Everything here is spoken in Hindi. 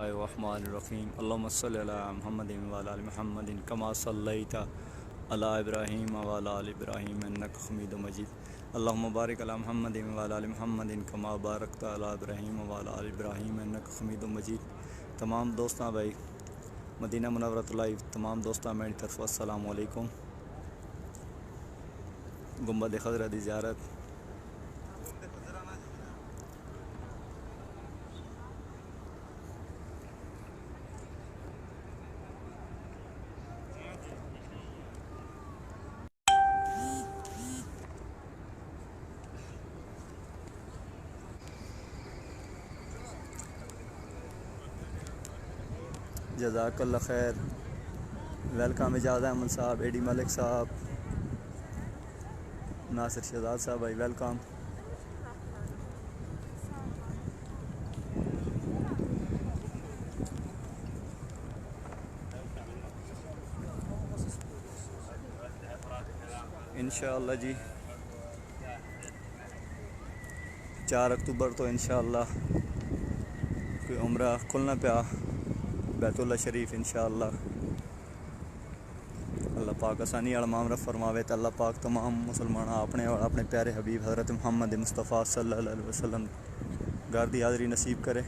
Bismillahirrahmanirrahim. Allahumma salli ala Muhammadin wa ala ali Muhammadin kama sallaita ala Ibrahim wa ala ali Ibrahim innaka Hamidum Majid. Allahumma barik ala Muhammadin wa ala ali Muhammadin kama barakta ala Ibrahim wa ala ali Ibrahim innaka Hamidum Majid. तमाम दोस्तां भाई मदीना मुनव्वरत लाइव तमाम दोस्तां मेरी तरफ अस्सलामु अलैकुम। गुंबद खज़रा दी ज़ियारत जज़ाकल्लाह खैर। वेलकम इजाज़ अहमद साहब, एडी मलिक साहब, नासिर शहजाद साहब भाई वेलकम। इंशाअल्लाह जी 4 अक्टूबर तो इंशाअल्लाह कोई उम्रा खुलना पिया बैतुल्लाह शरीफ इंशाअल्लाह। अल्लाह पाक आसानी वाला मामला फरमावे तो अल्लाह पाक तमाम मुसलमान अपने और अपने प्यारे हबीब हज़रत मोहम्मद मुस्तफ़ा सल्लल्लाहु अलैहि वसल्लम घर दी हाज़री नसीब करे।